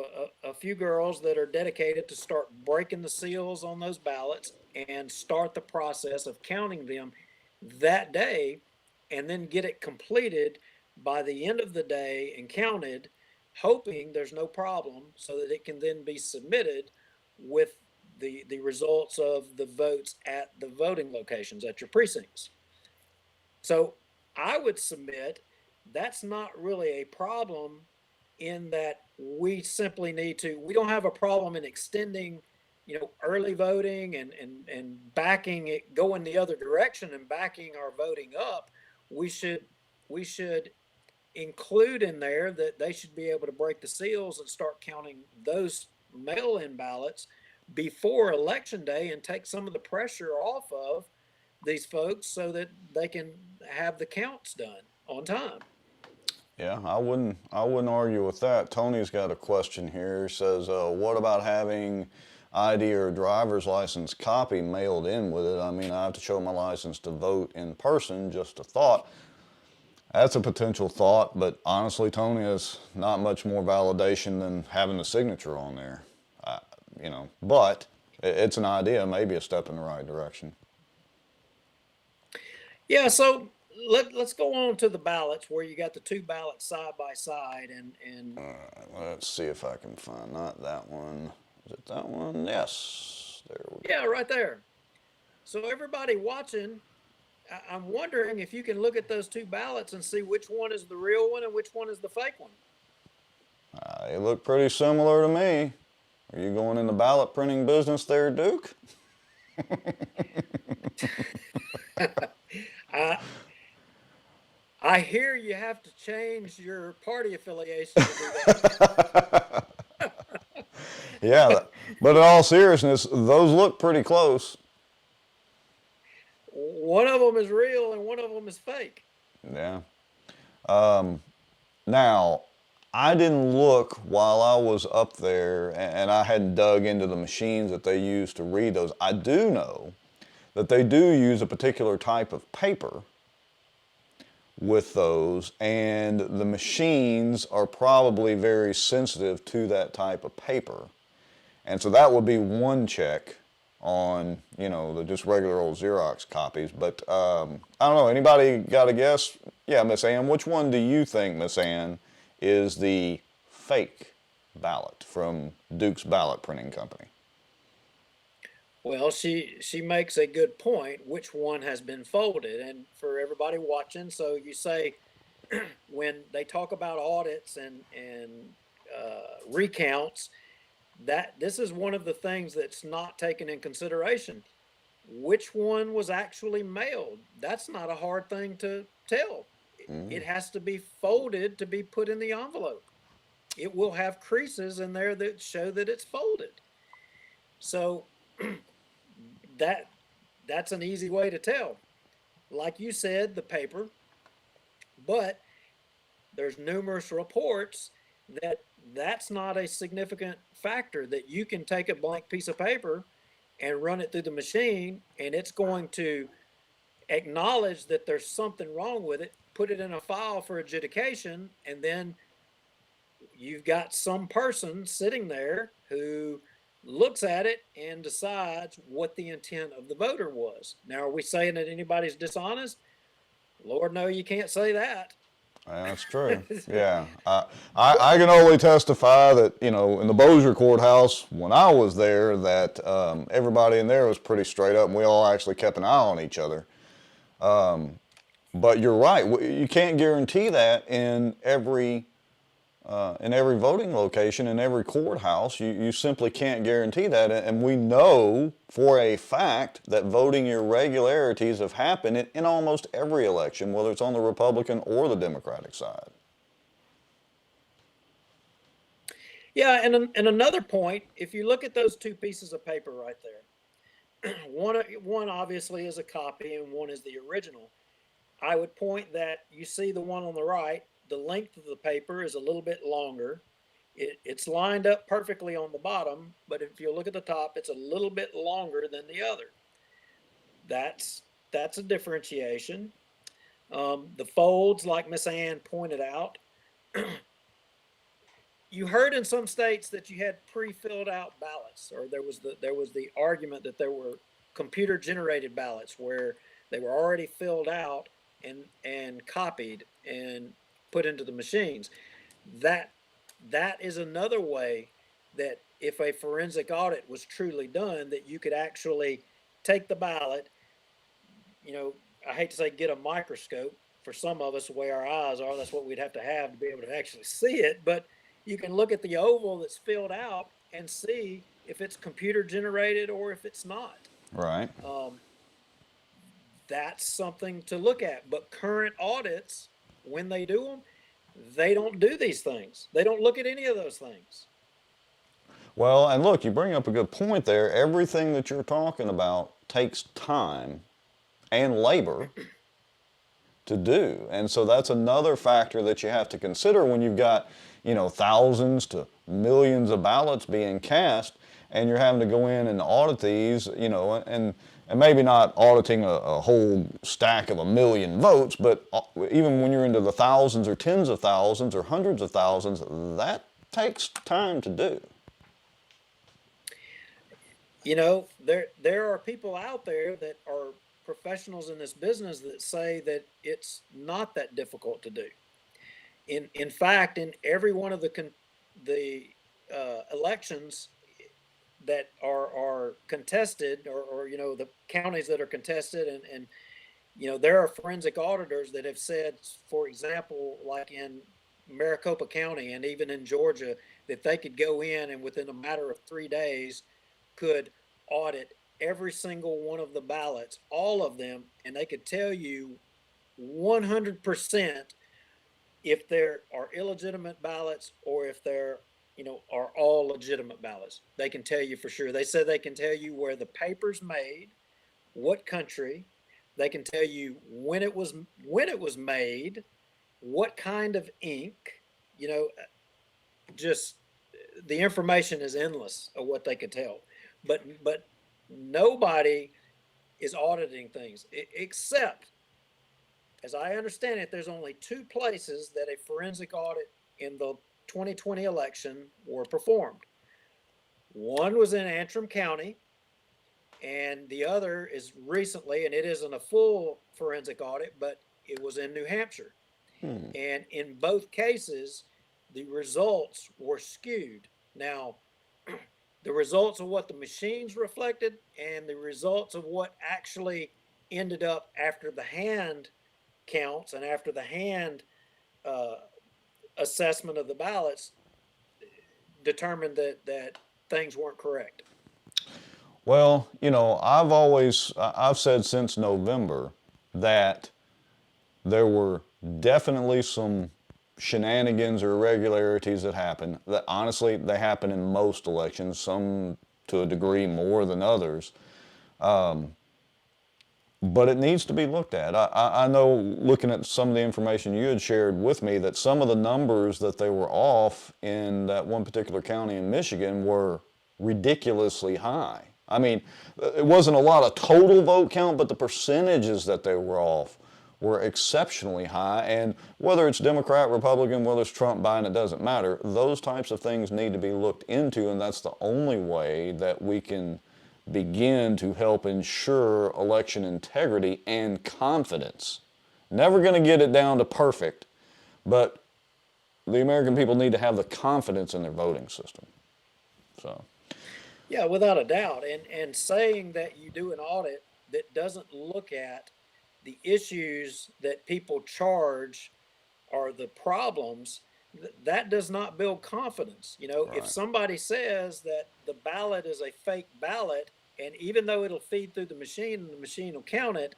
a few girls that are dedicated to start breaking the seals on those ballots and start the process of counting them that day, and then get it completed by the end of the day and counted, hoping there's no problem so that it can then be submitted with the results of the votes at the voting locations at your precincts. So I would submit that's not really a problem, in that we simply need to, we don't have a problem in extending, early voting and backing it, going the other direction and backing our voting up. We should we should include in there that they should be able to break the seals and start counting those mail-in ballots before election day and take some of the pressure off of these folks so that they can have the counts done on time. Yeah, I wouldn't argue with that. Tony's got a question here. He says, what about having ID or driver's license copy mailed in with it? I mean, I have to show my license to vote in person. Just a thought. That's a potential thought, but honestly, Tony, is not much more validation than having the signature on there. But it's an idea, maybe a step in the right direction. Yeah, so let's go on to the ballots where you got the two ballots side by side, and Let's see if I can find, not that one. Is it that one? Yes. There we go. yeah, right there. So everybody watching, I'm wondering if you can look at those two ballots and see which one is the real one and which one is the fake one. They look pretty similar to me. Are you going in the ballot printing business there, Duke? I I hear you have to change your party affiliation to do that. Yeah, but in all seriousness, those look pretty close. One of them is real and one of them is fake. Yeah. Now, I didn't look while I was up there, and I hadn't dug into the machines that they use to read those. I do know that they do use a particular type of paper with those, and the machines are probably very sensitive to that type of paper. And so that would be one check on, you know, the just regular old Xerox copies. But I don't know, anybody got a guess? Yeah, Miss Ann, which one do you think, Miss Ann, is the fake ballot from Duke's Ballot Printing Company? Well, she makes a good point. Which one has been folded? And for everybody watching, so you say when they talk about audits and recounts, that this is one of the things that's not taken in consideration. Which one was actually mailed? That's not a hard thing to tell. It has to be folded to be put in the envelope. It will have creases in there that show that it's folded. So that's an easy way to tell. Like you said, the paper, but there's numerous reports that that's not a significant factor, that you can take a blank piece of paper and run it through the machine and it's going to acknowledge that there's something wrong with it, put it in a file for adjudication, and then you've got some person sitting there who looks at it and decides what the intent of the voter was. Now, are we saying that anybody's dishonest? Lord, no, you can't say that. That's true. Yeah. I can only testify that, you know, in the Bossier courthouse, when I was there, that everybody in there was pretty straight up and we all actually kept an eye on each other. But you're right. You can't guarantee that in every voting location, in every courthouse. You simply can't guarantee that. And we know for a fact that voting irregularities have happened in almost every election, whether it's on the Republican or the Democratic side. Yeah, and another point, if you look at those two pieces of paper right there, one obviously is a copy and one is the original. I would point that you see the one on the right, the length of the paper is a little bit longer. It's lined up perfectly on the bottom, but if you look at the top, it's a little bit longer than the other. That's a differentiation. The folds, like Miss Ann pointed out, you heard in some states that you had pre-filled out ballots, or there was the argument that there were computer generated ballots where they were already filled out and copied and put into the machines. That is another way that if a forensic audit was truly done, that you could actually take the ballot, you know, I hate to say get a microscope. For some of us, the way our eyes are, that's what we'd have to be able to actually see it. But you can look at the oval that's filled out and see if it's computer generated or if it's not. Right. That's something to look at. But current audits, when they do them, they don't do these things. They don't look at any of those things. Well, and look, you bring up a good point there. Everything that you're talking about takes time and labor to do. And so that's another factor that you have to consider when you've got, you know, thousands to millions of ballots being cast and you're having to go in and audit these, you know, and maybe not auditing a whole stack of 1 million votes, but even when you're into the thousands or tens of thousands or hundreds of thousands, that takes time to do. You know, there are people out there that are professionals in this business that say that it's not that difficult to do. In fact, in every one of the elections that are contested, or you know, the counties that are contested, and you know, there are forensic auditors that have said, for example, like in Maricopa County and even in Georgia, that they could go in and within a matter of 3 days could audit every single one of the ballots, all of them, and they could tell you 100% if there are illegitimate ballots or if there, you know, are all legitimate ballots. They can tell you for sure. They said they can tell you where the paper's made, what country. They can tell you when it was made, what kind of ink. You know, just the information is endless of what they could tell, but nobody is auditing things except, as I understand it, there's only two places that a forensic audit in the 2020 election were performed. One was in Antrim County, and the other is recently, and it isn't a full forensic audit, but it was in New Hampshire. And in both cases, the results were skewed. Now, the results of what the machines reflected and the results of what actually ended up after the hand counts and after the hand assessment of the ballots determined that things weren't correct. Well, I've said since November that there were definitely some shenanigans or irregularities that happen. That honestly, they happen in most elections, some to a degree more than others. But it needs to be looked at. I know, looking at some of the information you had shared with me, that some of the numbers that they were off in that one particular county in Michigan were ridiculously high. I mean, it wasn't a lot of total vote count, but the percentages that they were off were exceptionally high. And whether it's Democrat, Republican, whether it's Trump, Biden, it doesn't matter. Those types of things need to be looked into, and that's the only way that we can begin to help ensure election integrity and confidence. Never going to get it down to perfect, but the American people need to have the confidence in their voting system. So, yeah, without a doubt. And saying that you do an audit that doesn't look at the issues that people charge are the problems, that does not build confidence. right. If somebody says that the ballot is a fake ballot, and even though it'll feed through the machine and the machine will count it,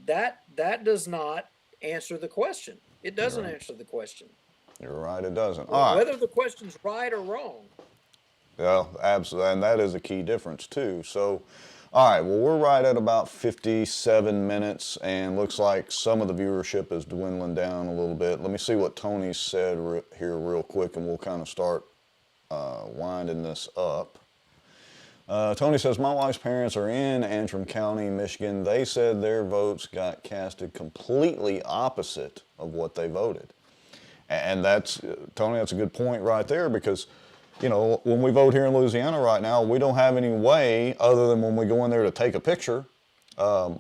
that does not answer the question. It doesn't answer the question. You're right, it doesn't. All Whether right. the question's right or wrong. Yeah, absolutely, and that is a key difference too. So, all right, well, we're right at about 57 minutes, and looks like some of the viewership is dwindling down a little bit. Let me see what Tony said here real quick, and we'll kind of start winding this up. Tony says, my wife's parents are in Antrim County, Michigan. They said their votes got casted completely opposite of what they voted. And that's, Tony, that's a good point right there, because, when we vote here in Louisiana right now, we don't have any way, other than when we go in there to take a picture,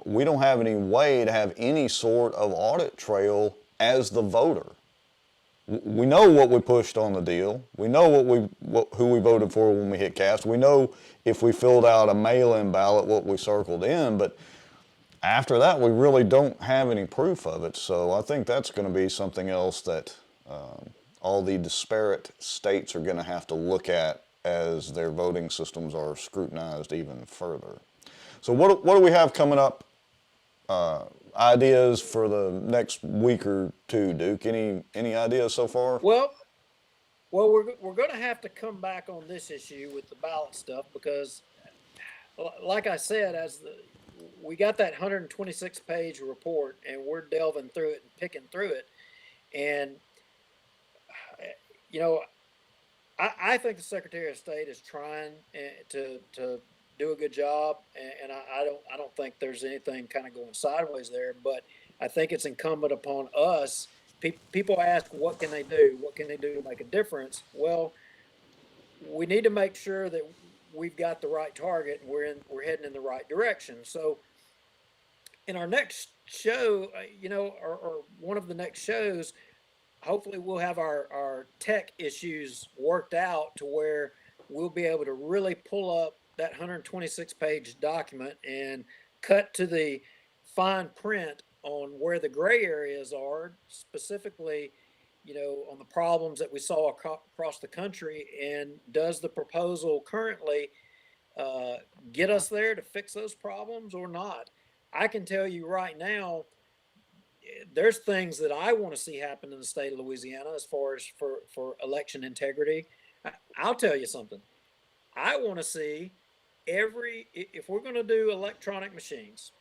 we don't have any way to have any sort of audit trail as the voter. We know what we pushed on the deal. We know who we voted for when we hit cast. We know if we filled out a mail-in ballot what we circled in, but after that we really don't have any proof of it. So I think that's going to be something else that all the disparate states are going to have to look at as their voting systems are scrutinized even further. So what do we have coming up? Ideas for the next week or two, Duke? Any ideas so far? Well, we're going to have to come back on this issue with the ballot stuff, because, like I said, we got that 126-page report, and we're delving through it and picking through it, and I think the Secretary of State is trying to do a good job, and I don't think there's anything kind of going sideways there. But I think it's incumbent upon us. People ask, what can they do? What can they do to make a difference? Well, we need to make sure that we've got the right target and we're heading in the right direction. So, in our next show, or one of the next shows, hopefully we'll have our tech issues worked out to where we'll be able to really pull up that 126-page document and cut to the fine print on where the gray areas are, specifically, on the problems that we saw across the country. And does the proposal currently get us there to fix those problems or not? I can tell you right now, there's things that I want to see happen in the state of Louisiana as far as for election integrity. I'll tell you something. I want to see if we're going to do electronic machines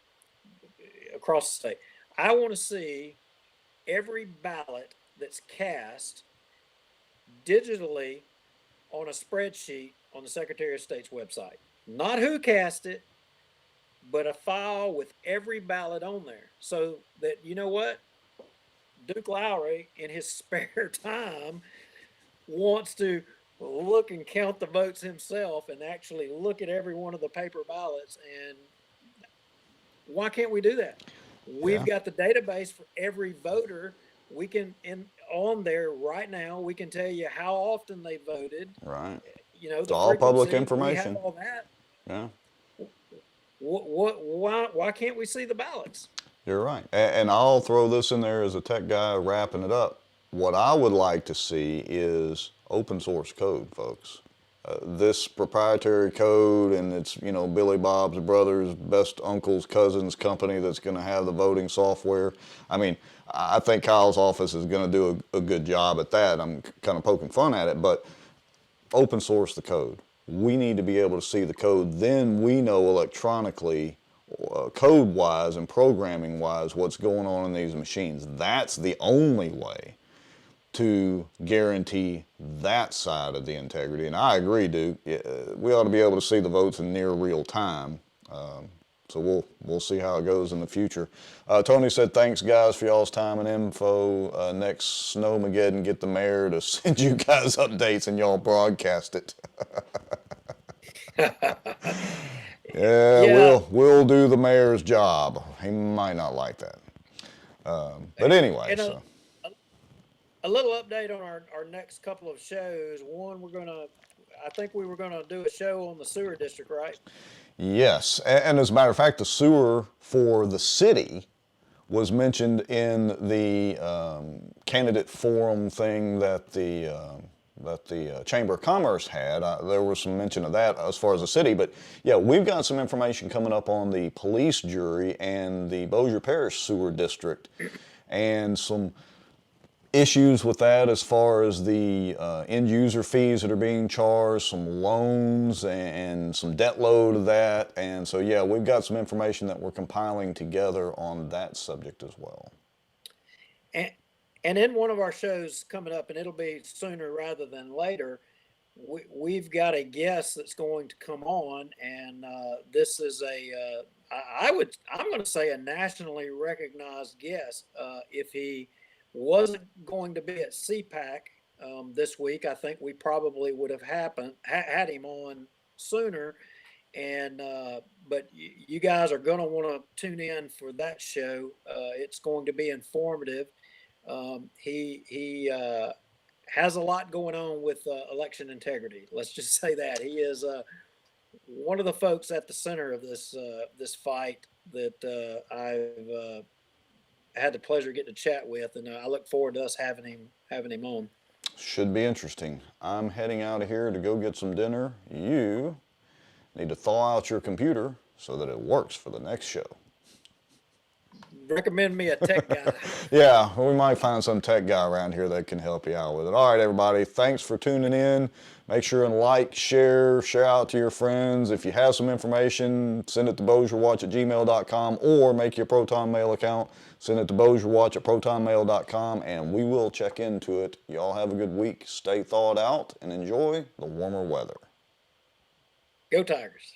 across the state, I want to see every ballot that's cast digitally on a spreadsheet on the Secretary of State's website. Not who cast it, but a file with every ballot on there, so that, you know what, Duke Lowry in his spare time wants to look and count the votes himself and actually look at every one of the paper ballots. And why can't we do that? We've got the database for every voter. We can, on there right now, we can tell you how often they voted. Right. You know, it's all public information. We have all that. Yeah. Why can't we see the ballots? You're right. And I'll throw this in there as a tech guy wrapping it up. What I would like to see is open source code, folks. This proprietary code, and it's, you know, Billy Bob's brother's best uncle's cousin's company that's going to have the voting software. I mean, I think Kyle's office is going to do a good job at that. I'm kind of poking fun at it, but open source the code. We need to be able to see the code. Then we know electronically, code-wise and programming-wise, what's going on in these machines. That's the only way to guarantee that side of the integrity. And I agree, Duke. We ought to be able to see the votes in near real time. So we'll see how it goes in the future. Tony said, thanks, guys, for y'all's time and info. Next Snowmageddon, get the mayor to send you guys updates and y'all broadcast it. Yeah, we'll do the mayor's job. He might not like that. But anyway. A little update on our next couple of shows. One, I think we were gonna do a show on the sewer district, right? Yes, and as a matter of fact, the sewer for the city was mentioned in the candidate forum thing that the Chamber of Commerce had. There was some mention of that as far as the city, but yeah, we've got some information coming up on the police jury and the Bossier Parish sewer district, and some issues with that as far as the end user fees that are being charged, some loans and some debt load of that. And so, yeah, we've got some information that we're compiling together on that subject as well. And in one of our shows coming up, and it'll be sooner rather than later, we've got a guest that's going to come on, and this is I'm going to say a nationally recognized guest. If he wasn't going to be at CPAC this week, I think we probably would have had him on sooner. And but you guys are going to want to tune in for that show. It's going to be informative. He has a lot going on with election integrity. Let's just say that he is one of the folks at the center of this fight that I've had the pleasure of getting to chat with, and I look forward to us having him on. Should be interesting. I'm heading out of here to go get some dinner. You need to thaw out your computer so that it works for the next show. Recommend me a tech guy. Yeah, we might find some tech guy around here that can help you out with it. All right, everybody, thanks for tuning in. Make sure and like, share out to your friends. If you have some information, send it to bossierwatch@gmail.com or make your Proton Mail account. Send it to bossierwatch@protonmail.com, and we will check into it. Y'all have a good week. Stay thawed out and enjoy the warmer weather. Go Tigers.